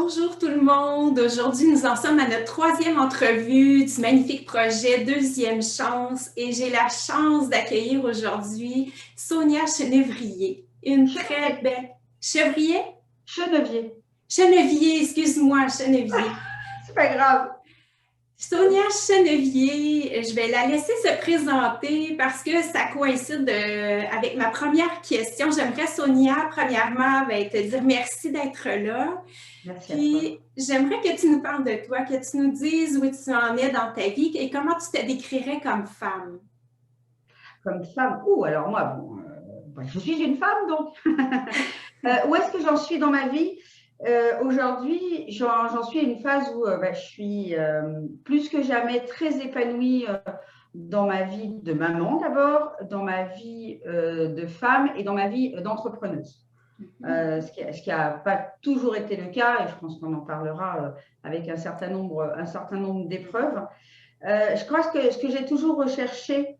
Bonjour tout le monde. Aujourd'hui, nous en sommes à notre troisième entrevue du magnifique projet Deuxième Chance et j'ai la chance d'accueillir aujourd'hui Sonia Chenévrier. Une très Chenevier. belle... Chevrier? Chenevier. Chenevier, excuse-moi, Chenevier. C'est pas grave. Sonia Chenevier, je vais la laisser se présenter parce que ça coïncide avec ma première question. J'aimerais, Sonia, premièrement, te dire merci d'être là. Merci à toi. Puis, j'aimerais que tu nous parles de toi, que tu nous dises où tu en es dans ta vie et comment tu te décrirais comme femme. Comme femme, alors moi, bon, je suis une femme donc. Où est-ce que j'en suis dans ma vie? Aujourd'hui, j'en suis à une phase où je suis plus que jamais très épanouie dans ma vie de maman d'abord, dans ma vie de femme et dans ma vie d'entrepreneuse. Ce qui n'a pas toujours été le cas, et je pense qu'on en parlera avec un certain nombre d'épreuves. Je crois que ce que j'ai toujours recherché,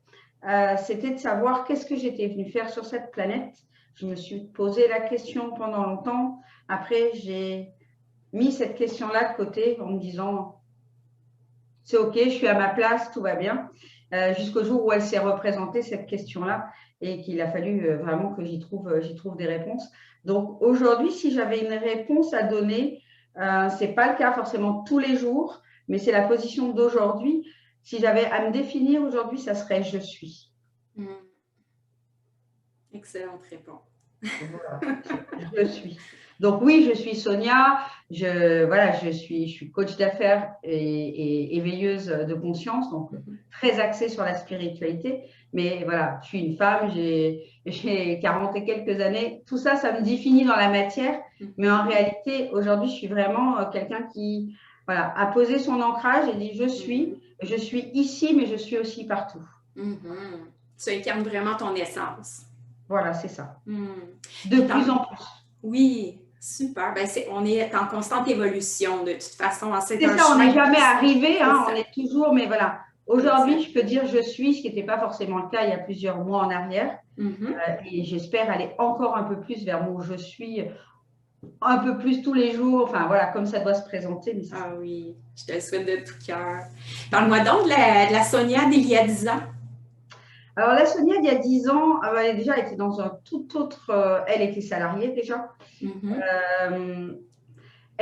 c'était de savoir qu'est-ce que j'étais venue faire sur cette planète. Je me suis posé la question pendant longtemps. Après, j'ai mis cette question-là de côté en me disant, c'est OK, je suis à ma place, tout va bien. Jusqu'au jour où elle s'est représentée, cette question-là, et qu'il a fallu vraiment que j'y trouve des réponses. Donc aujourd'hui, si j'avais une réponse à donner, ce n'est pas le cas forcément tous les jours, mais c'est la position d'aujourd'hui. Si j'avais à me définir aujourd'hui, ça serait je suis. Excellente réponse. Voilà, je suis. Donc oui, je suis Sonia, je suis coach d'affaires et éveilleuse de conscience, donc très axée sur la spiritualité. Mais voilà, je suis une femme, j'ai 40 et quelques années. Tout ça, ça me définit dans la matière. Mais en réalité, aujourd'hui, je suis vraiment quelqu'un qui a posé son ancrage et dit je suis ici, mais je suis aussi partout. Tu incarnes vraiment ton essence. Voilà, c'est ça. De plus en plus. Oui, super. On est en constante évolution de toute façon. C'est ça, on n'est jamais arrivé, on est toujours, mais voilà. Aujourd'hui, je peux dire je suis, ce qui n'était pas forcément le cas il y a plusieurs mois en arrière. Et j'espère aller encore un peu plus vers mon je suis, un peu plus tous les jours, enfin voilà, comme ça doit se présenter. Ah oui, je te le souhaite de tout cœur. Parle-moi donc de la Sonia d'il y a 10 ans. Alors, la Sonia, il y a 10 ans, elle était dans un tout autre. Elle était salariée déjà. Elle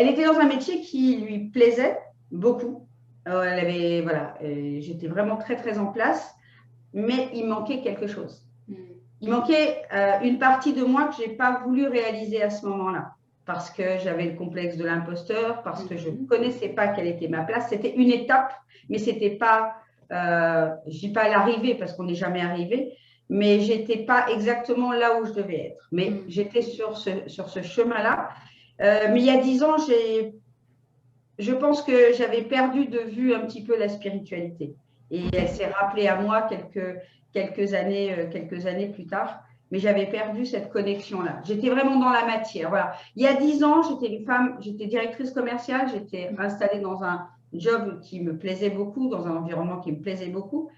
était dans un métier qui lui plaisait beaucoup. J'étais vraiment très, très en place, mais il manquait quelque chose. Il manquait une partie de moi que je n'ai pas voulu réaliser à ce moment-là, parce que j'avais le complexe de l'imposteur, parce que je ne connaissais pas quelle était ma place. C'était une étape, mais ce n'était pas. Je ne dis pas l'arrivée parce qu'on n'est jamais arrivé, mais je n'étais pas exactement là où je devais être. Mais j'étais sur ce chemin-là. Mais il y a 10 ans, je pense que j'avais perdu de vue un petit peu la spiritualité. Et elle s'est rappelée à moi quelques années plus tard. Mais j'avais perdu cette connexion-là. J'étais vraiment dans la matière. Voilà. Il y a 10 ans, j'étais une femme, j'étais directrice commerciale, j'étais installée dans un job qui me plaisait beaucoup, dans un environnement qui me plaisait beaucoup,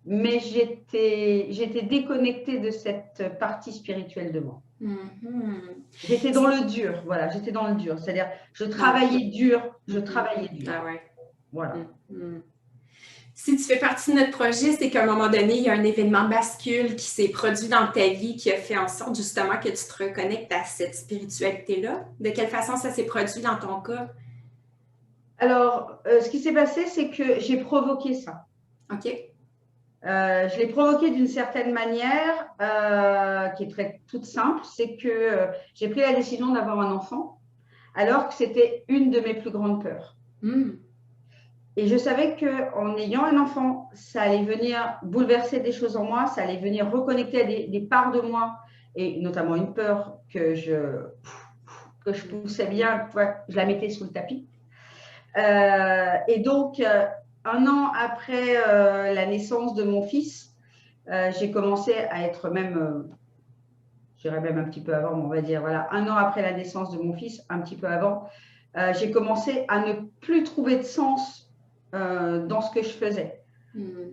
mais j'étais déconnectée de cette partie spirituelle de moi. J'étais dans le dur, voilà, j'étais dans le dur, c'est-à-dire je travaillais dur. Ah ouais. Voilà. Si tu fais partie de notre projet, c'est qu'à un moment donné, il y a un événement bascule qui s'est produit dans ta vie qui a fait en sorte justement que tu te reconnectes à cette spiritualité-là. De quelle façon ça s'est produit dans ton cas? Alors, ce qui s'est passé, c'est que j'ai provoqué ça. OK. Je l'ai provoqué d'une certaine manière qui est toute simple, c'est que j'ai pris la décision d'avoir un enfant alors que c'était une de mes plus grandes peurs. Et je savais qu'en ayant un enfant, ça allait venir bouleverser des choses en moi, ça allait venir reconnecter à des parts de moi, et notamment une peur que je poussais bien, je la mettais sous le tapis. Et donc, un an après la naissance de mon fils, j'ai commencé à être même, je dirais même un petit peu avant, on va dire, voilà, un an après la naissance de mon fils, un petit peu avant, j'ai commencé à ne plus trouver de sens dans ce que je faisais.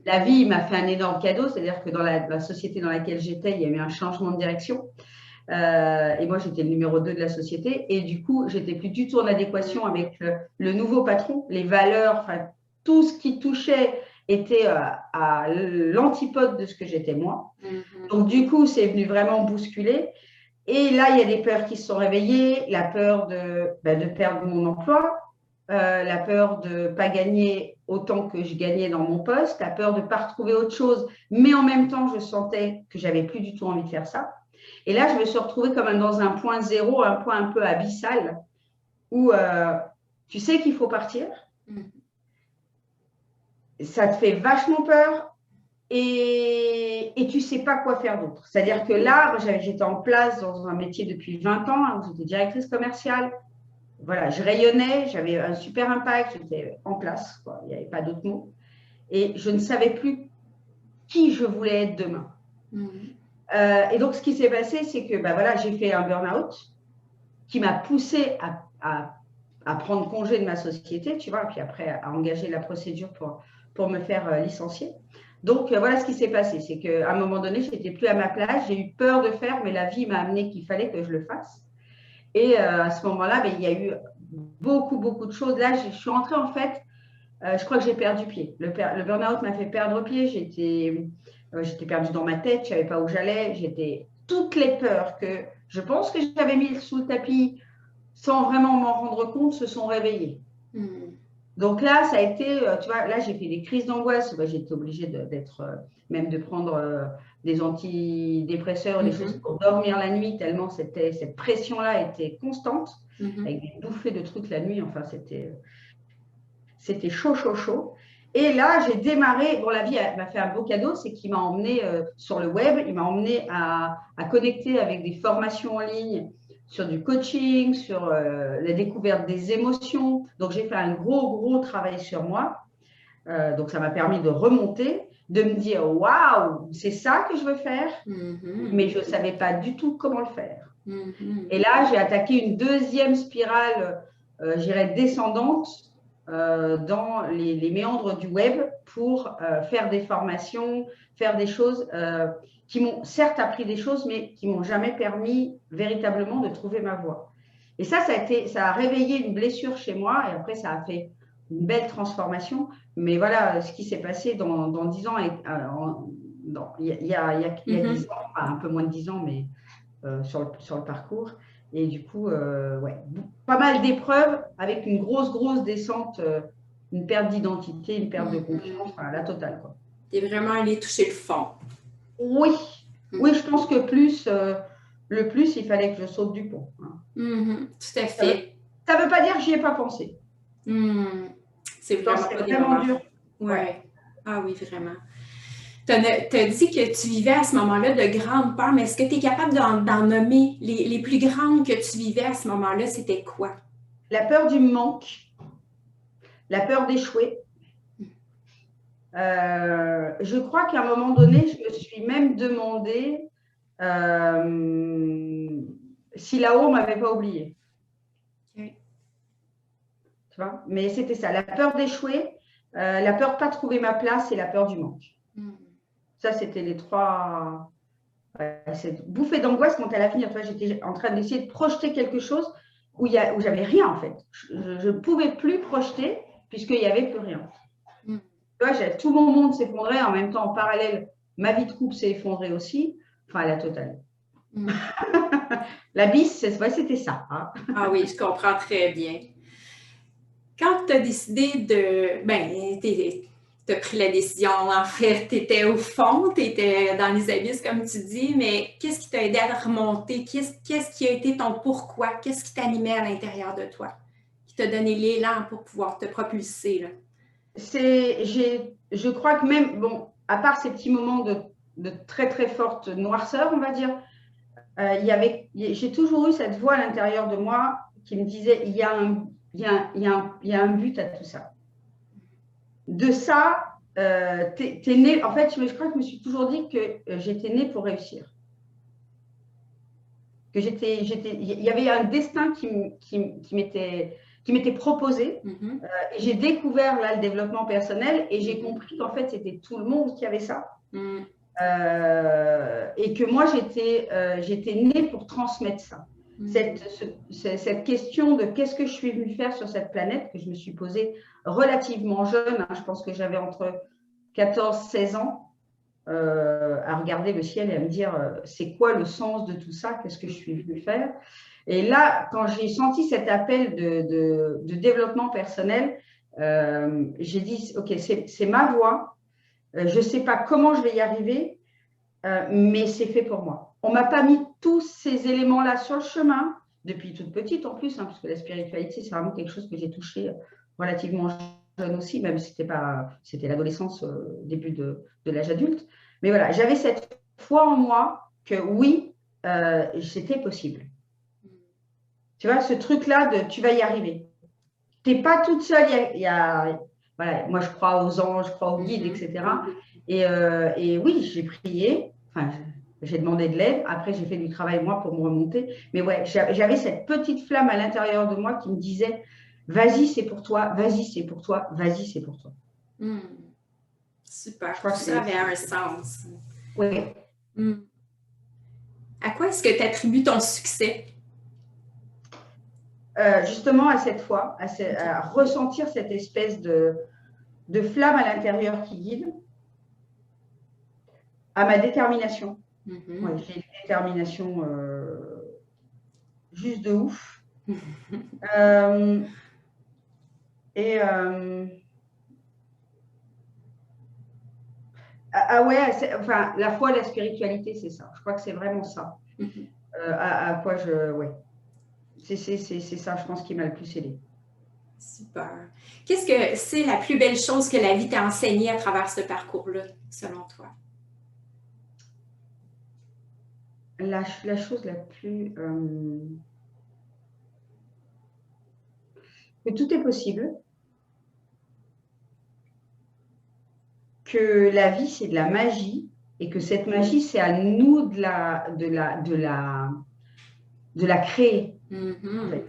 La vie m'a fait un énorme cadeau, c'est-à-dire que dans la société dans laquelle j'étais, il y a eu un changement de direction. Et moi, j'étais le numéro 2 de la société. Et du coup, j'étais plus du tout en adéquation avec le nouveau patron, les valeurs, enfin, tout ce qui touchait était à l'antipode de ce que j'étais moi. Donc, du coup, c'est venu vraiment bousculer. Et là, il y a des peurs qui se sont réveillées, la peur de perdre mon emploi, la peur de ne pas gagner autant que je gagnais dans mon poste, la peur de ne pas retrouver autre chose, mais en même temps, je sentais que j'avais plus du tout envie de faire ça. Et là, je me suis retrouvée comme dans un point zéro, un point un peu abyssal, où tu sais qu'il faut partir, ça te fait vachement peur, et tu ne sais pas quoi faire d'autre. C'est-à-dire que là, j'étais en place dans un métier depuis 20 ans, hein, j'étais directrice commerciale. Voilà, je rayonnais, j'avais un super impact, j'étais en place, quoi. Il n'y avait pas d'autre mot. Et je ne savais plus qui je voulais être demain. Et donc, ce qui s'est passé, c'est que voilà, j'ai fait un burn-out qui m'a poussée à prendre congé de ma société, tu vois, et puis après à engager la procédure pour me faire licencier. Donc, voilà ce qui s'est passé. C'est qu'à un moment donné, je n'étais plus à ma place. J'ai eu peur de faire, mais la vie m'a amené qu'il fallait que je le fasse. Et à ce moment-là, il y a eu beaucoup de choses. Là, je suis rentrée, en fait, je crois que j'ai perdu pied. Le burn-out m'a fait perdre pied. J'étais perdue dans ma tête. Je ne savais pas où j'allais. Toutes les peurs que je pense que j'avais mises sous le tapis sans vraiment m'en rendre compte se sont réveillées. Donc là, ça a été, tu vois, là, j'ai fait des crises d'angoisse. J'étais obligée même de prendre des antidépresseurs, des choses pour dormir la nuit, tellement cette pression-là était constante, avec des bouffées de trucs la nuit. Enfin, c'était chaud. Et là, j'ai démarré. Bon, la vie m'a fait un beau cadeau, c'est qu'il m'a emmené sur le web, il m'a emmené à connecter avec des formations en ligne sur du coaching, sur la découverte des émotions. Donc, j'ai fait un gros travail sur moi. Donc, ça m'a permis de remonter, de me dire, waouh, c'est ça que je veux faire, mais je ne savais pas du tout comment le faire. Et là, j'ai attaqué une deuxième spirale, je dirais, descendante dans les méandres du web pour faire des formations, faire des choses qui m'ont certes appris des choses, mais qui ne m'ont jamais permis véritablement de trouver ma voie. Et ça a réveillé une blessure chez moi, et après, ça a fait une belle transformation. Mais voilà, ce qui s'est passé dans 10 ans, il y a 10 ans, enfin, un peu moins de 10 ans, mais sur le parcours. Et du coup, pas mal d'épreuves avec une grosse descente, une perte d'identité, une perte de confiance, enfin, la totale, quoi. Tu es vraiment allé toucher le fond. Oui, je pense que le plus, il fallait que je saute du pont. Hein. Tout à fait. Ça ne veut pas dire que j'y ai pas pensé. C'est vraiment dur. Ouais. Ah oui, vraiment. Tu as dit que tu vivais à ce moment-là de grandes peurs, mais est-ce que tu es capable d'en nommer les plus grandes que tu vivais à ce moment-là? C'était quoi? La peur du manque, la peur d'échouer. Je crois qu'à un moment donné, je me suis même demandé si là-haut, on ne m'avait pas oublié. Okay. Tu vois? Mais c'était ça, la peur d'échouer, la peur de ne pas trouver ma place et la peur du manque. Ça, c'était les trois. Cette bouffée d'angoisse quand elle a fini. J'étais en train d'essayer de projeter quelque chose où j'avais rien, en fait. Je ne pouvais plus projeter puisqu'il n'y avait plus rien. Tu vois, tout mon monde s'effondrait. En même temps, en parallèle, ma vie de couple s'est effondrée aussi. Enfin, la totale. L'abysse, c'était ça. Hein. Ah oui, je comprends très bien. Quand tu as décidé tu as pris la décision, en fait, tu étais au fond, tu étais dans les abysses, comme tu dis, mais qu'est-ce qui t'a aidé à remonter? Qu'est-ce qui a été ton pourquoi? Qu'est-ce qui t'animait à l'intérieur de toi? Qui t'a donné l'élan pour pouvoir te propulser? Là? Je crois que même, bon, à part ces petits moments de très forte noirceur, on va dire, j'ai toujours eu cette voix à l'intérieur de moi qui me disait, il y a un but à tout ça. De ça, t'es né. En fait, je crois que je me suis toujours dit que j'étais née pour réussir. Que il y avait un destin qui m'était proposé. Et j'ai découvert là le développement personnel et j'ai compris qu'en fait, c'était tout le monde qui avait ça. Et que moi, j'étais née pour transmettre ça. Cette question de qu'est-ce que je suis venue faire sur cette planète, que je me suis posée relativement jeune, hein, je pense que j'avais entre 14 et 16 ans, à regarder le ciel et à me dire c'est quoi le sens de tout ça, qu'est-ce que je suis venue faire. Et là, quand j'ai senti cet appel de développement personnel, j'ai dit ok, c'est ma voie, je ne sais pas comment je vais y arriver, mais c'est fait pour moi. On ne m'a pas mis tous ces éléments-là sur le chemin, depuis toute petite en plus, hein, parce que la spiritualité, c'est vraiment quelque chose que j'ai touché relativement jeune aussi, même si c'était l'adolescence, début de l'âge adulte. Mais voilà, j'avais cette foi en moi que oui, c'était possible. Tu vois, ce truc-là de tu vas y arriver. Tu n'es pas toute seule, voilà, moi je crois aux anges, je crois aux guides, etc. Et oui, j'ai prié, enfin, j'ai demandé de l'aide. Après, j'ai fait du travail, moi, pour me remonter. Mais ouais, j'avais cette petite flamme à l'intérieur de moi qui me disait, vas-y, c'est pour toi, vas-y, c'est pour toi, vas-y, c'est pour toi. Super, tout ça avait un sens. Oui. À quoi est-ce que tu attribues ton succès? Justement, à cette foi, à ressentir cette espèce de flamme à l'intérieur qui guide, à ma détermination. Ouais, j'ai une détermination juste de ouf. Ouais, enfin, la foi, la spiritualité, c'est ça. Je crois que c'est vraiment ça. À quoi ouais. C'est ça, je pense, qui m'a le plus aidé. Super. Qu'est-ce que c'est la plus belle chose que la vie t'a enseigné à travers ce parcours-là, selon toi? La chose la plus... que tout est possible. Que la vie, c'est de la magie. Et que cette magie, c'est à nous de la créer. En fait.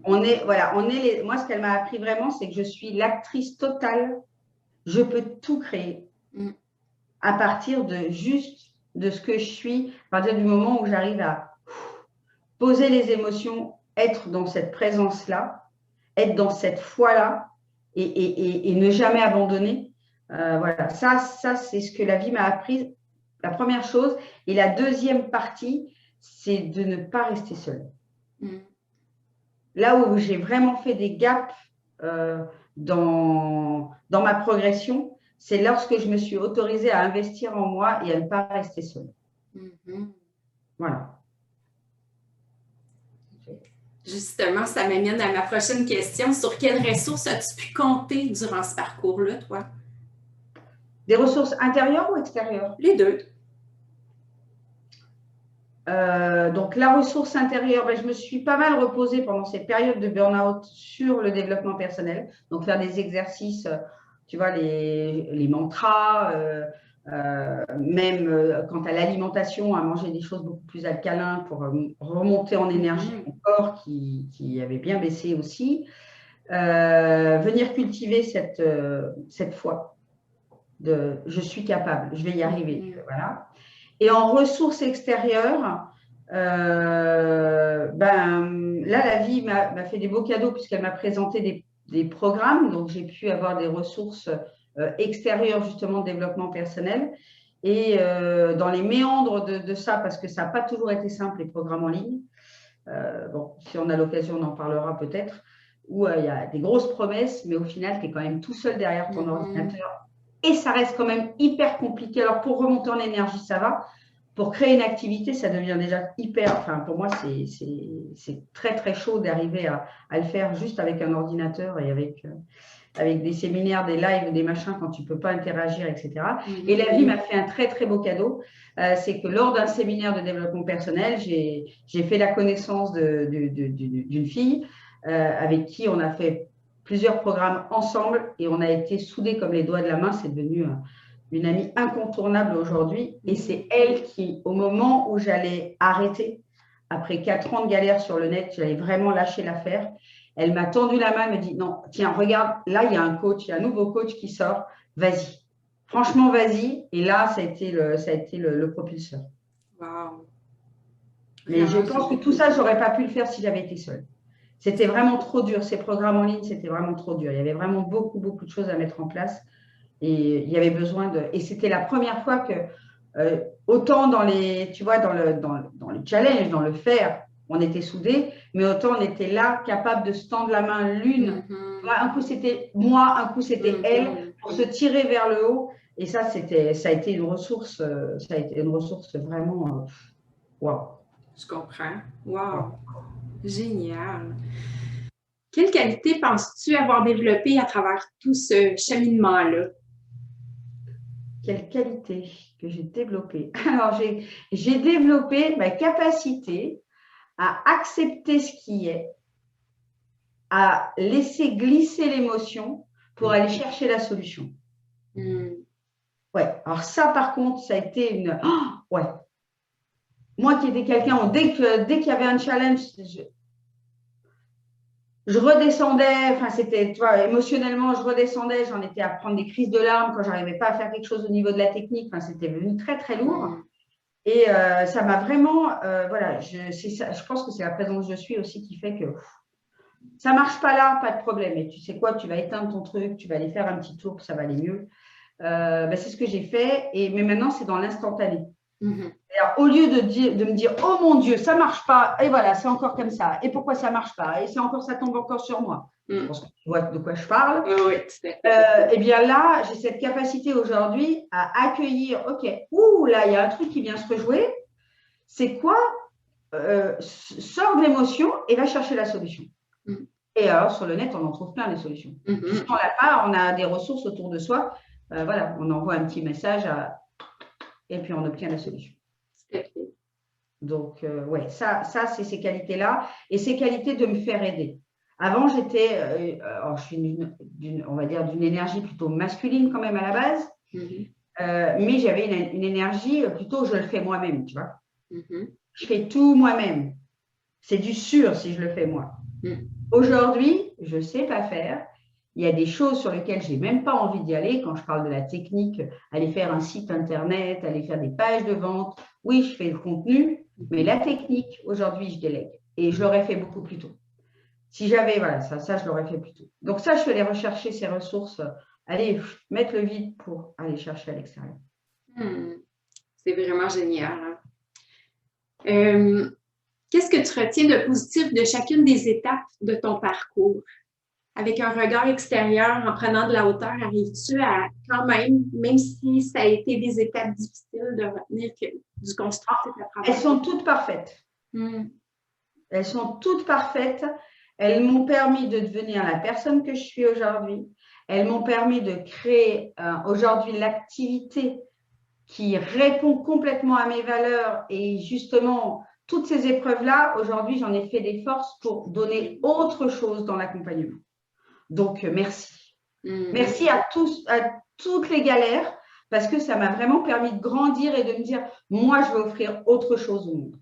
Moi, ce qu'elle m'a appris vraiment, c'est que je suis l'actrice totale. Je peux tout créer à partir de ce que je suis, à partir du moment où j'arrive à poser les émotions, être dans cette présence-là, être dans cette foi-là et ne jamais abandonner. Voilà, ça c'est ce que la vie m'a appris, la première chose. Et la deuxième partie, c'est de ne pas rester seule. Là où j'ai vraiment fait des gaps dans ma progression, c'est lorsque je me suis autorisée à investir en moi et à ne pas rester seule. Voilà. Justement, ça m'amène à ma prochaine question. Sur quelles ressources as-tu pu compter durant ce parcours-là, toi? Des ressources intérieures ou extérieures? Les deux. Donc, la ressource intérieure, je me suis pas mal reposée pendant cette période de burn-out sur le développement personnel. Donc, faire des exercices, tu vois, les mantras, même quant à l'alimentation, à manger des choses beaucoup plus alcalines pour remonter en énergie mon corps qui avait bien baissé aussi. Venir cultiver cette foi de je suis capable, je vais y arriver. Voilà. Et en ressources extérieures, là, la vie m'a fait des beaux cadeaux puisqu'elle m'a présenté des programmes. Donc, j'ai pu avoir des ressources extérieures, justement, de développement personnel. Et dans les méandres de ça, parce que ça n'a pas toujours été simple, les programmes en ligne. Bon, si on a l'occasion, on en parlera peut-être. Où il y a des grosses promesses, mais au final, tu es quand même tout seul derrière ton ordinateur. Et ça reste quand même hyper compliqué. Alors, pour remonter en énergie, ça va. Pour créer une activité, ça devient déjà hyper… Enfin, pour moi, c'est très, très chaud d'arriver à le faire juste avec un ordinateur et avec des séminaires, des lives, des machins, quand tu ne peux pas interagir, etc. Et la vie m'a fait un très, très beau cadeau. C'est que lors d'un séminaire de développement personnel, j'ai fait la connaissance d'une fille avec qui on a fait plusieurs programmes ensemble et on a été soudés comme les doigts de la main. C'est devenu une amie incontournable aujourd'hui. Et c'est elle qui, au moment où j'allais arrêter, après 4 ans de galère sur le net, j'allais vraiment lâcher l'affaire. Elle m'a tendu la main, elle me dit, non, tiens, regarde, là, il y a un coach, il y a un nouveau coach qui sort, vas-y. franchement, vas-y. Et là, ça a été le propulseur. Wow. Mais je Vraiment pense que génial. tout ça, je n'aurais pas pu le faire si j'avais été seule. C'était vraiment trop dur. Ces programmes en ligne, c'était vraiment trop dur. Il y avait vraiment beaucoup, beaucoup de choses à mettre en place. Et il y avait besoin de… Et c'était la première fois que, autant dans les, tu vois, dans le challenge, dans le faire, on était soudés, mais autant on était là, capable de se tendre la main l'une. Un coup, c'était moi, un coup, c'était elle, pour se tirer vers le haut. Et ça a été une ressource, vraiment… Waouh! Je comprends. Wow. Génial. Quelle qualité penses-tu avoir développée à travers tout ce cheminement-là? Quelle qualité que j'ai développée? Alors, j'ai développé ma capacité à accepter ce qui est, à laisser glisser l'émotion pour aller chercher la solution. Ouais, alors ça, par contre, ça a été une… Oh, ouais. Moi qui étais quelqu'un, dès qu'il y avait un challenge, je redescendais, enfin, c'était, tu vois, émotionnellement, je redescendais, j'en étais à prendre des crises de larmes quand je n'arrivais pas à faire quelque chose au niveau de la technique. Enfin, c'était devenu très, très lourd. Et ça m'a vraiment, voilà, je pense que c'est la présence je suis aussi qui fait que ça ne marche pas là, pas de problème. Et tu sais quoi, tu vas éteindre ton truc, tu vas aller faire un petit tour, ça va aller mieux. C'est ce que j'ai fait, mais maintenant, c'est dans l'instantané. Alors, au lieu de me dire, oh mon Dieu, ça ne marche pas, et voilà, c'est encore comme ça, et pourquoi ça ne marche pas, et ça tombe encore sur moi. Je pense que tu vois de quoi je parle. Oui, tout à fait. Eh bien là, j'ai cette capacité aujourd'hui à accueillir, ok, là, il y a un truc qui vient se rejouer, c'est quoi? Sors de l'émotion et va chercher la solution. Et alors, sur le net, on en trouve plein les solutions. Puisqu'on l'a pas, on a des ressources autour de soi. Voilà, on envoie un petit message et puis on obtient la solution. Donc, ouais, ça c'est ces qualités-là et ces qualités de me faire aider. Avant, j'étais, je suis on va dire d'une énergie plutôt masculine quand même à la base, mais j'avais une énergie plutôt je le fais moi-même, tu vois. Je fais tout moi-même. C'est du sûr si je le fais moi. Aujourd'hui, je ne sais pas faire. Il y a des choses sur lesquelles je n'ai même pas envie d'y aller. Quand je parle de la technique, aller faire un site internet, aller faire des pages de vente. Oui, je fais le contenu, mais la technique, aujourd'hui, je délègue. Et je l'aurais fait beaucoup plus tôt. Si j'avais, voilà, ça, je l'aurais fait plus tôt. Donc ça, je suis allée rechercher ces ressources, aller mettre le vide pour aller chercher à l'extérieur. C'est vraiment génial. Hein? Qu'est-ce que tu retiens de positif de chacune des étapes de ton parcours? Avec un regard extérieur, en prenant de la hauteur, arrives-tu à quand même si ça a été des étapes difficiles, de retenir que du constructif à travers? Elles sont toutes parfaites. Elles sont toutes parfaites. Elles m'ont permis de devenir la personne que je suis aujourd'hui. Elles m'ont permis de créer aujourd'hui l'activité qui répond complètement à mes valeurs. Et justement, toutes ces épreuves-là, aujourd'hui, j'en ai fait des forces pour donner autre chose dans l'accompagnement. Donc, merci. Merci à toutes les galères, parce que ça m'a vraiment permis de grandir et de me dire, moi, je vais offrir autre chose au monde.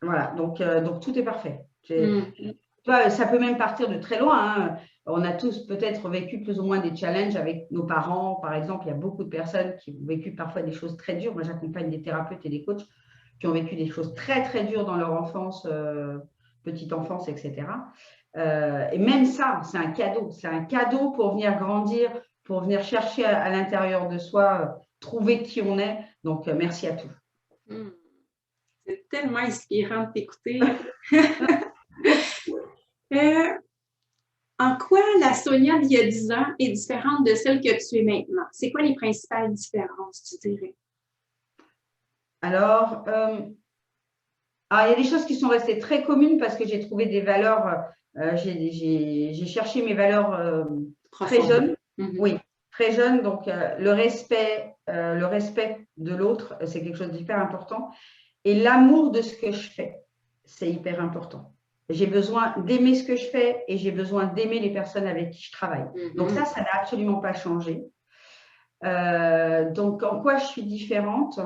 Voilà, donc tout est parfait. Ça peut même partir de très loin. Hein. On a tous peut-être vécu plus ou moins des challenges avec nos parents. Par exemple, il y a beaucoup de personnes qui ont vécu parfois des choses très dures. Moi, j'accompagne des thérapeutes et des coachs qui ont vécu des choses très, très dures dans leur enfance, petite enfance, etc. Et même ça, c'est un cadeau. C'est un cadeau pour venir grandir, pour venir chercher à l'intérieur de soi, trouver qui on est. Donc, merci à tous. C'est tellement inspirant de t'écouter. En quoi la Sonia d'il y a 10 ans est différente de celle que tu es maintenant? C'est quoi les principales différences, tu dirais? Alors, il y a des choses qui sont restées très communes parce que j'ai trouvé des valeurs, j'ai cherché mes valeurs très jeunes. Oui, très jeune. Donc, le respect de l'autre, c'est quelque chose d'hyper important. Et l'amour de ce que je fais, c'est hyper important. J'ai besoin d'aimer ce que je fais et j'ai besoin d'aimer les personnes avec qui je travaille. Donc ça n'a absolument pas changé. Donc, en quoi je suis différente?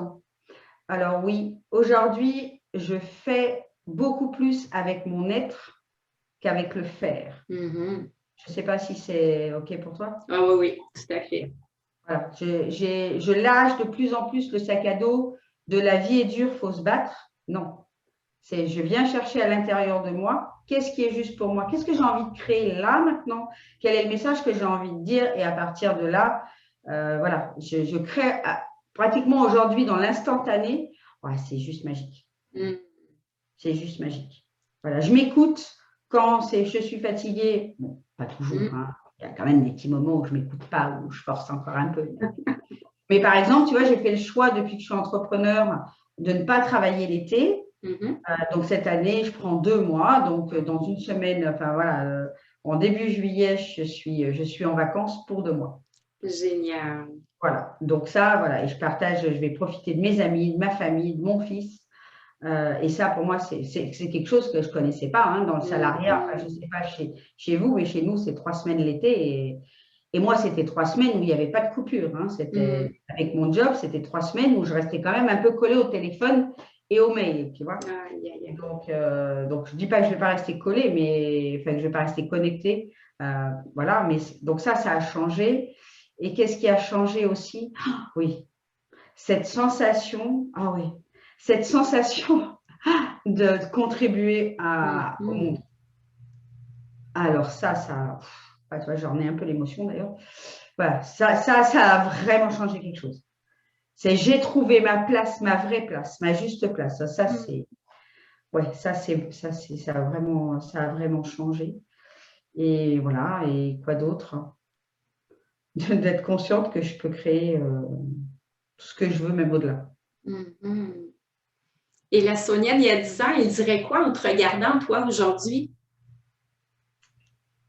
Alors oui, aujourd'hui, je fais beaucoup plus avec mon être qu'avec le faire. Je ne sais pas si c'est OK pour toi. Ah oui, tout à fait. Voilà, je lâche de plus en plus le sac à dos de la vie est dure, faut se battre. Non, c'est je viens chercher à l'intérieur de moi qu'est-ce qui est juste pour moi, qu'est-ce que j'ai envie de créer là maintenant, quel est le message que j'ai envie de dire et à partir de là, voilà, je crée pratiquement aujourd'hui dans l'instantané. Ouais, c'est juste magique. Mm. C'est juste magique. Voilà, je m'écoute quand je suis fatiguée. Bon, pas toujours, hein. Il y a quand même des petits moments où je ne m'écoute pas, où je force encore un peu. Mais par exemple, tu vois, j'ai fait le choix depuis que je suis entrepreneur de ne pas travailler l'été. Donc cette année, je prends 2 mois. Donc dans une semaine, enfin voilà, en début juillet, je suis en vacances pour 2 mois. Génial. Voilà. Donc ça, voilà, et je vais profiter de mes amis, de ma famille, de mon fils. Et ça, pour moi, c'est quelque chose que je ne connaissais pas hein, dans le salariat. Enfin, je ne sais pas chez vous, mais chez nous, c'est 3 semaines l'été. Et moi, c'était 3 semaines où il n'y avait pas de coupure. Hein. Avec mon job, c'était 3 semaines où je restais quand même un peu collée au téléphone et au mail, tu vois. Donc, je ne dis pas que je ne vais pas rester collée, mais enfin, que je ne vais pas rester connectée. Voilà, mais donc ça a changé. Et qu'est-ce qui a changé aussi? Oui, cette sensation, cette sensation de contribuer au monde. Alors ça, tu vois, j'en ai un peu l'émotion d'ailleurs. Voilà, ça a vraiment changé quelque chose. J'ai trouvé ma place, ma vraie place, ma juste place. Ça a vraiment changé. Et voilà, et quoi d'autre? D'être consciente que je peux créer tout ce que je veux, même au-delà. Et la Sonia d'il y a 10 ans, elle dirait quoi en te regardant, toi, aujourd'hui?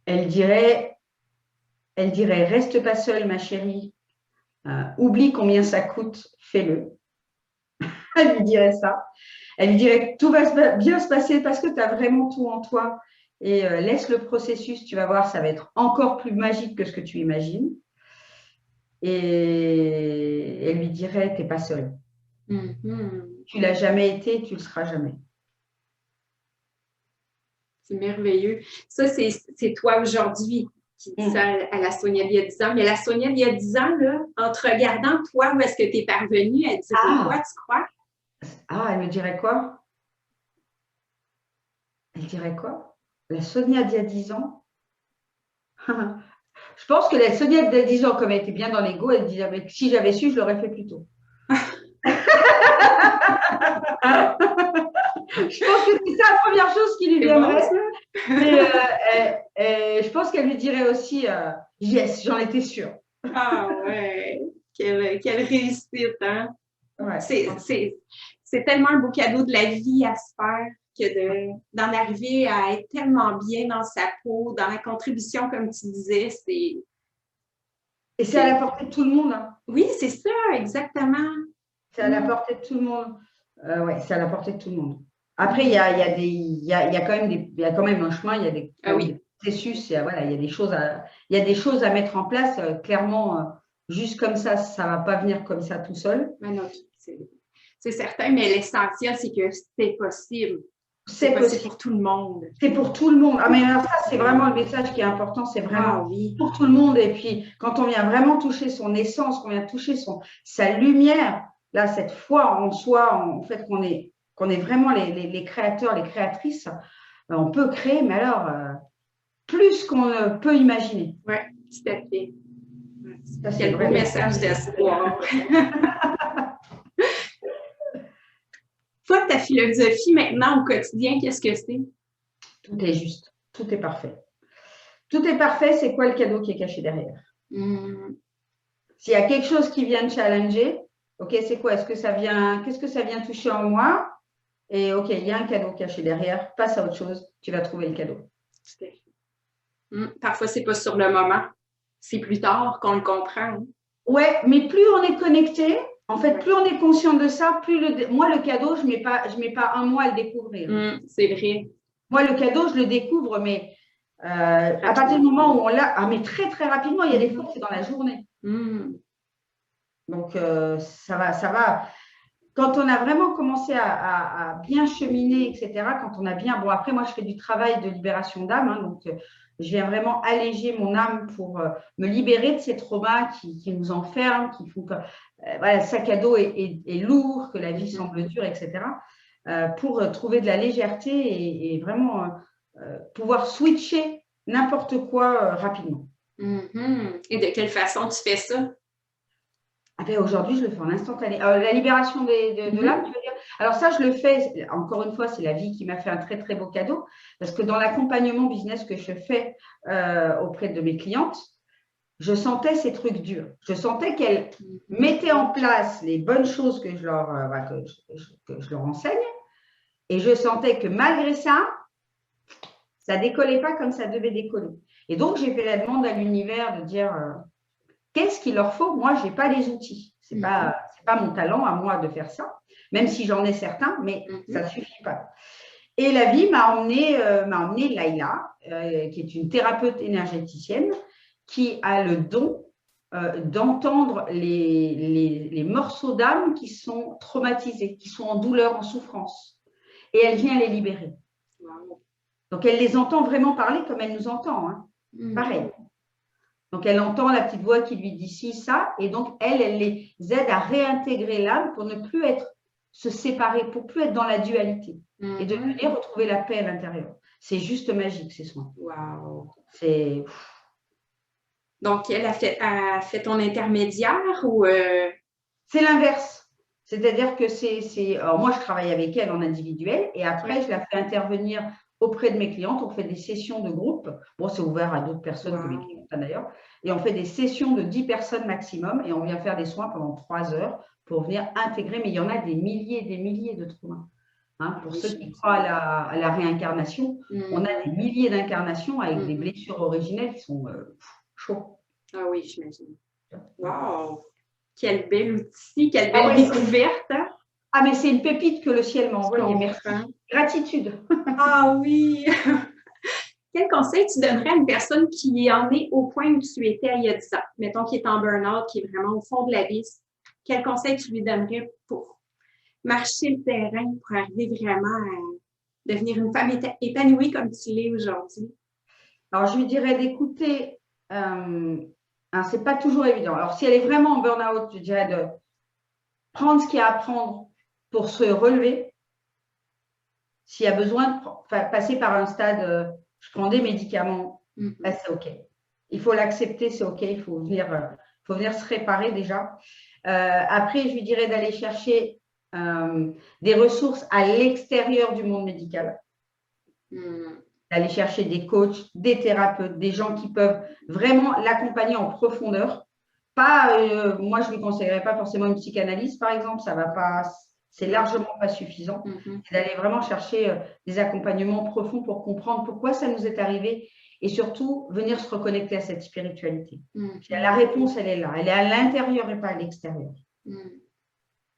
Elle dirait, reste pas seule, ma chérie. Oublie combien ça coûte, fais-le. Elle lui dirait ça. Elle lui dirait que tout va bien se passer parce que tu as vraiment tout en toi. Et laisse le processus, tu vas voir, ça va être encore plus magique que ce que tu imagines. Et elle lui dirait, tu n'es pas seule. Tu ne l'as jamais été, tu ne le seras jamais. C'est merveilleux. Ça, c'est toi aujourd'hui qui dis ça à la Sonia d'il y a 10 ans. Mais la Sonia d'il y a 10 ans, là, en te regardant, toi, où est-ce que tu es parvenue? Elle dirait quoi, tu crois? Elle me dirait quoi? Elle dirait quoi? La Sonia d'il y a 10 ans? Je pense que la Sonia d'il y a 10 ans, comme elle était bien dans l'ego, elle dirait si j'avais su, je l'aurais fait plus tôt. Je pense que c'est ça la première chose qui lui viendrait. Et je pense qu'elle lui dirait aussi yes, j'en étais sûre. Ah ouais, quelle réussite, hein? Ouais. C'est tellement un beau cadeau de la vie à se faire que d'en arriver à être tellement bien dans sa peau, dans la contribution, comme tu disais, c'est... Et c'est à la portée de tout le monde. Hein. Oui, c'est ça, exactement. C'est à la portée de tout le monde. Oui, c'est à la portée de tout le monde. Après, il y a quand même un chemin, il y a des processus, il y a des choses à mettre en place. Clairement, juste comme ça ne va pas venir comme ça tout seul. Mais non, c'est certain, mais l'essentiel, c'est que c'est possible. C'est possible pour tout le monde. C'est pour tout le monde. Ah, mais alors ça, c'est vraiment le message qui est important. C'est vraiment pour tout le monde. Et puis, quand on vient vraiment toucher son essence, qu'on vient toucher sa lumière, là, cette foi en soi, en fait, qu'on est vraiment les créateurs, les créatrices, on peut créer, mais alors, plus qu'on ne peut imaginer. Oui, tout à fait. C'est le beau message d'espoir. Toi, ta philosophie maintenant au quotidien, qu'est-ce que c'est? Tout est juste. Tout est parfait. Tout est parfait, c'est quoi le cadeau qui est caché derrière? S'il y a quelque chose qui vient de challenger, ok, c'est quoi? Qu'est-ce que ça vient toucher en moi? Et ok, il y a un cadeau caché derrière, passe à autre chose, tu vas trouver le cadeau. Tout à fait. Parfois, c'est pas sur le moment. C'est plus tard qu'on le comprend. Hein? Ouais, mais plus on est connecté, en fait, plus on est conscient de ça, moi, le cadeau, je mets pas un mois à le découvrir. C'est vrai. Moi, le cadeau, je le découvre, mais à partir du moment où on l'a, mais très, très rapidement, il y a des fois, c'est dans la journée. Donc, ça va. quand on a vraiment commencé à bien cheminer, etc., quand on a bien… Bon, après, moi, je fais du travail de libération d'âme, hein, donc je viens vraiment alléger mon âme pour me libérer de ces traumas qui nous enferment, qui font que voilà, le sac à dos est lourd, que la vie semble dure, etc., pour trouver de la légèreté et vraiment pouvoir switcher n'importe quoi rapidement. Et de quelle façon tu fais ça? Ah ben aujourd'hui, je le fais en instantané. La libération de l'âme, tu veux dire? Alors ça, je le fais, encore une fois, c'est la vie qui m'a fait un très, très beau cadeau, parce que dans l'accompagnement business que je fais auprès de mes clientes, je sentais ces trucs durs. Je sentais qu'elles mettaient en place les bonnes choses que je leur enseigne, et je sentais que malgré ça, ça décollait pas comme ça devait décoller. Et donc, j'ai fait la demande à l'univers de dire… qu'est-ce qu'il leur faut? Moi, je n'ai pas les outils. Ce n'est pas mon talent à moi de faire ça, même si j'en ai certains, mais ça ne suffit pas. Et la vie m'a emmené Laïla, qui est une thérapeute énergéticienne, qui a le don d'entendre les morceaux d'âme qui sont traumatisés, qui sont en douleur, en souffrance. Et elle vient les libérer. Donc, elle les entend vraiment parler comme elle nous entend. Hein. Pareil. Donc, elle entend la petite voix qui lui dit ci, ça, et donc, elle les aide à réintégrer l'âme pour ne plus se séparer, pour ne plus être dans la dualité et de venir retrouver la paix à l'intérieur. C'est juste magique, ces soins. Wow. C'est… Donc, elle a fait ton intermédiaire ou… C'est l'inverse. C'est-à-dire que alors moi, je travaille avec elle en individuel et après, je la fais intervenir auprès de mes clientes. On fait des sessions de groupe. Bon, c'est ouvert à d'autres personnes que mes clientes d'ailleurs. Et on fait des sessions de 10 personnes maximum et on vient faire des soins pendant 3 heures pour venir intégrer. Mais il y en a des milliers et des milliers de traumas. Hein, pour ceux qui croient à la réincarnation, on a des milliers d'incarnations avec des blessures originelles qui sont chaudes. Ah oui, j'imagine. Wow! Quel bel outil, quelle belle découverte! Hein? Ah, mais c'est une pépite que le ciel m'a envoyée. Merci. Gratitude. Ah oui! Quel conseil tu donnerais à une personne qui en est au point où tu étais il y a 10 ans? Mettons qui est en burn-out, qui est vraiment au fond de l'abysse. Quel conseil tu lui donnerais pour marcher le terrain, pour arriver vraiment à devenir une femme épanouie comme tu l'es aujourd'hui? Alors, je lui dirais d'écouter. C'est pas toujours évident. Alors, si elle est vraiment en burn-out, je dirais de prendre ce qu'il y a à prendre pour se relever. S'il y a besoin de passer par un stade, je prends des médicaments, c'est OK. Il faut l'accepter, c'est OK. Il faut venir se réparer déjà. Après, je lui dirais d'aller chercher des ressources à l'extérieur du monde médical. D'aller chercher des coachs, des thérapeutes, des gens qui peuvent vraiment l'accompagner en profondeur. Pas, moi, je ne lui conseillerais pas forcément une psychanalyse, par exemple, ça va pas, c'est largement pas suffisant. C'est d'aller vraiment chercher des accompagnements profonds pour comprendre pourquoi ça nous est arrivé et surtout venir se reconnecter à cette spiritualité. La réponse, elle est là, elle est à l'intérieur et pas à l'extérieur.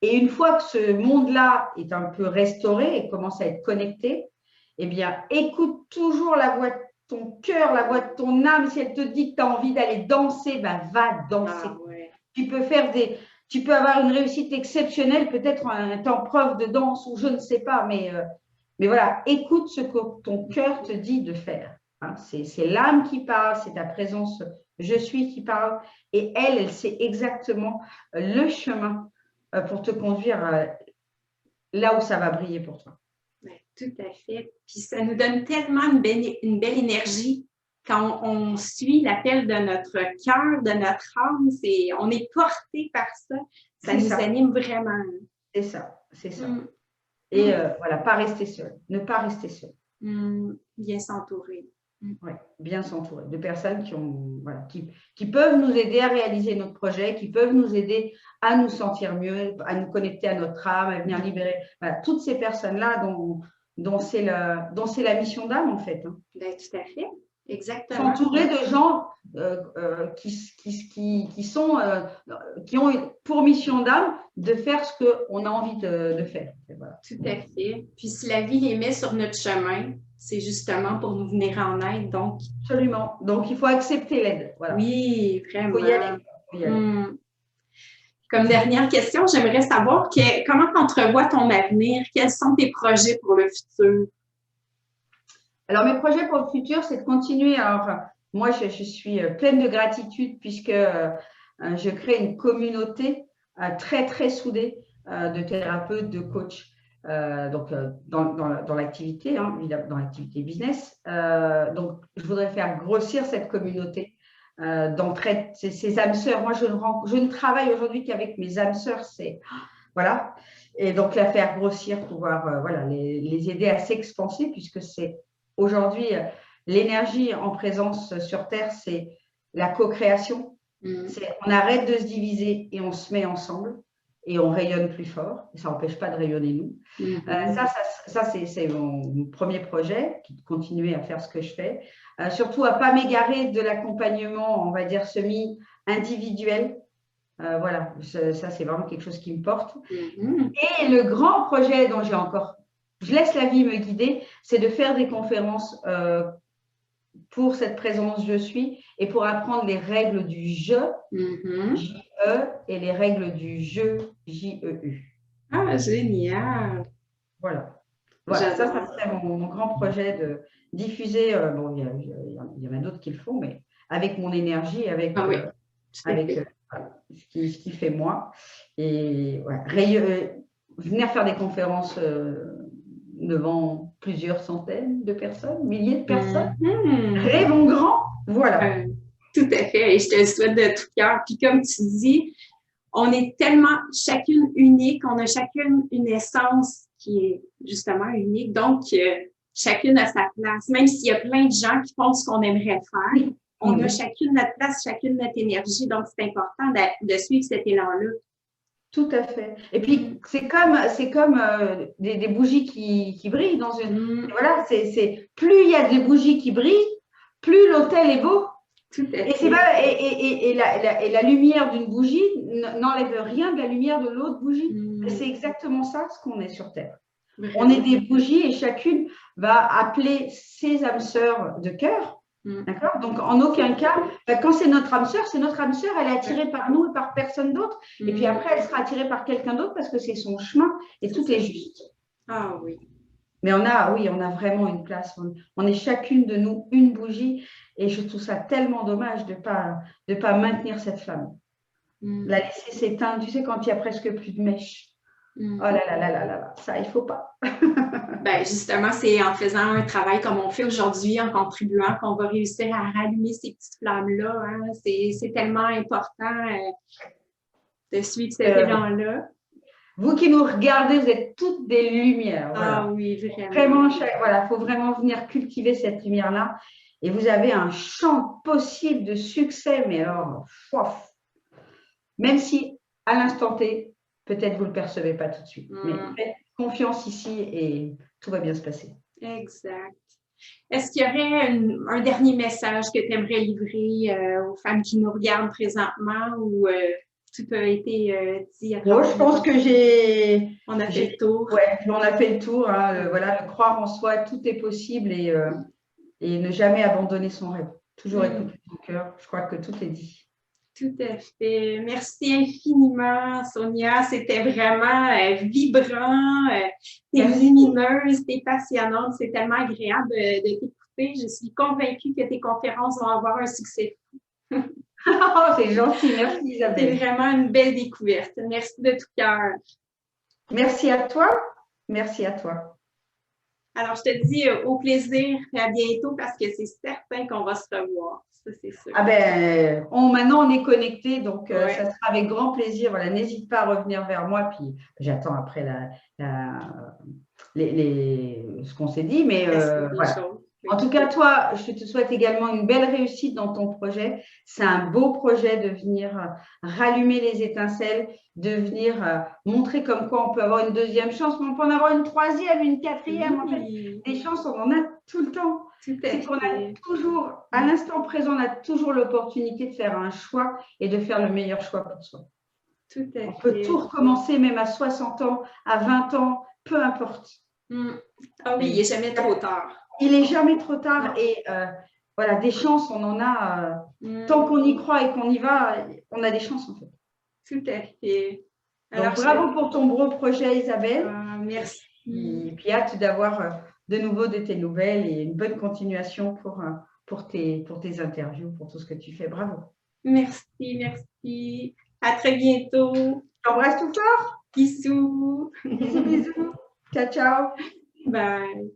Et une fois que ce monde-là est un peu restauré et commence à être connecté, eh bien, écoute toujours la voix de ton cœur, la voix de ton âme. Si elle te dit que tu as envie d'aller danser, ben va danser. Tu peux avoir une réussite exceptionnelle, peut-être en étant prof de danse ou je ne sais pas, mais voilà, écoute ce que ton cœur te dit de faire. Hein, c'est l'âme qui parle, c'est ta présence, je suis qui parle, et elle sait exactement le chemin pour te conduire là où ça va briller pour toi. Tout à fait. Puis ça nous donne tellement une belle énergie quand on suit l'appel de notre cœur, de notre âme. On est porté par ça. Ça nous anime vraiment. C'est ça, c'est ça. Et voilà, pas rester seul. Ne pas rester seul. Bien s'entourer. Oui, bien s'entourer de personnes qui peuvent nous aider à réaliser notre projet, qui peuvent nous aider à nous sentir mieux, à nous connecter à notre âme, à venir libérer. Voilà, toutes ces personnes-là dont c'est la mission d'âme, en fait. Hein. Ben, tout à fait. Exactement. S'entourer de gens qui ont pour mission d'âme de faire ce qu'on a envie de faire. Voilà. Tout à fait. Puis si la vie les met sur notre chemin, c'est justement pour nous venir en aide. Donc. Absolument. Donc, il faut accepter l'aide. Voilà. Oui, vraiment. Il faut y aller. Comme dernière question, j'aimerais savoir comment tu entrevois ton avenir? Quels sont tes projets pour le futur? Alors, mes projets pour le futur, c'est de continuer. Alors, moi, je suis pleine de gratitude puisque je crée une communauté très, très soudée de thérapeutes, de coachs. Donc, dans l'activité, hein, dans l'activité business. Donc, je voudrais faire grossir cette communauté d'entraide, ces âmes sœurs. Moi, je ne travaille aujourd'hui qu'avec mes âmes sœurs. Voilà. Et donc, la faire grossir, pouvoir voilà, les aider à s'expanser puisque c'est aujourd'hui l'énergie en présence sur Terre, c'est la co-création. On arrête de se diviser et on se met ensemble et on rayonne plus fort. Et ça n'empêche pas de rayonner nous. Ça c'est mon premier projet, qui continuer à faire ce que je fais. Surtout à ne pas m'égarer de l'accompagnement, on va dire, semi-individuel. Voilà, ça c'est vraiment quelque chose qui me porte. Et le grand projet dont je laisse la vie me guider, c'est de faire des conférences pour cette présence je suis et pour apprendre les règles du je, J-E, et les règles du je, J-E-U. Ah, génial! Voilà, ça serait mon grand projet de diffuser. Bon, il y en a d'autres qui le font, mais avec mon énergie, avec ce qui fait moi. Et venir faire des conférences devant plusieurs centaines de personnes, milliers de personnes. Rêvons grand, voilà. Tout à fait, et je te le souhaite de tout cœur. Puis comme tu dis, on est tellement chacune unique, on a chacune une essence qui est justement unique, donc chacune a sa place. Même s'il y a plein de gens qui font ce qu'on aimerait faire, on a chacune notre place, chacune notre énergie, donc c'est important de suivre cet élan-là. Tout à fait. Et puis, c'est comme des bougies qui brillent dans une… Voilà, plus il y a des bougies qui brillent, plus l'hôtel est beau. Tout à fait. Et la lumière d'une bougie n'enlève rien de la lumière de l'autre bougie. C'est exactement ça, ce qu'on est sur Terre. Vraiment. On est des bougies et chacune va appeler ses âmes sœurs de cœur. D'accord. Donc, en aucun cas, quand c'est notre âme sœur, elle est attirée par nous et par personne d'autre. Et puis après, elle sera attirée par quelqu'un d'autre parce que c'est son chemin et tout est juste. Ah oui. Mais on a vraiment une place. On est chacune de nous une bougie et je trouve ça tellement dommage de pas maintenir cette flamme. La laisser s'éteindre, tu sais, quand il y a presque plus de mèche. Oh là là là là là, ça, il ne faut pas. Ben justement, c'est en faisant un travail comme on fait aujourd'hui, en contribuant, qu'on va réussir à rallumer ces petites flammes-là. Hein. C'est tellement important de suivre cet élan-là. Vous qui nous regardez, vous êtes toutes des lumières. Voilà. Ah oui, vraiment. Voilà, faut vraiment venir cultiver cette lumière-là. Et vous avez un champ possible de succès, mais alors, même si à l'instant T, peut-être vous ne le percevez pas tout de suite. Mais faites confiance ici et tout va bien se passer. Exact. Est-ce qu'il y aurait un dernier message que tu aimerais livrer aux femmes qui nous regardent présentement ou tout a été dit? Moi, je pense que on a fait le tour. Ouais, on a fait le tour. Hein, voilà, de croire en soi, tout est possible et ne jamais abandonner son rêve. Toujours écouter son cœur. Je crois que tout est dit. Tout à fait. Merci infiniment, Sonia. C'était vraiment vibrant. T'es lumineuse, t'es passionnante. C'est tellement agréable de t'écouter. Je suis convaincue que tes conférences vont avoir un succès. C'est gentil. Merci, Isabelle. C'est vraiment une belle découverte. Merci de tout cœur. Merci à toi. Merci à toi. Alors, je te dis au plaisir et à bientôt parce que c'est certain qu'on va se revoir. Ça, c'est sûr. Ah ben, maintenant, on est connectés, donc ça sera avec grand plaisir. Voilà, n'hésite pas à revenir vers moi, puis j'attends après ce qu'on s'est dit. Mais voilà. En tout cas, toi, je te souhaite également une belle réussite dans ton projet. C'est un beau projet de venir rallumer les étincelles, de venir montrer comme quoi on peut avoir une deuxième chance, mais on peut en avoir une troisième, une quatrième. En fait, des chances, on en a tout le temps. C'est qu'on a toujours, à l'instant présent, on a toujours l'opportunité de faire un choix et de faire le meilleur choix pour soi. On peut tout recommencer, même à 60 ans, à 20 ans, peu importe. Ah oui, il n'est jamais trop tard. Il n'est jamais trop tard et voilà, des chances, on en a. Tant qu'on y croit et qu'on y va, on a des chances en fait. Tout à fait. Donc, bravo pour ton beau projet, Isabelle. Merci. Et puis, hâte d'avoir de nouveau de tes nouvelles et une bonne continuation pour tes interviews, pour tout ce que tu fais. Bravo. Merci, merci. À très bientôt. Je t'embrasse tout fort. Bisous. Bisous, bisous. Ciao, ciao. Bye.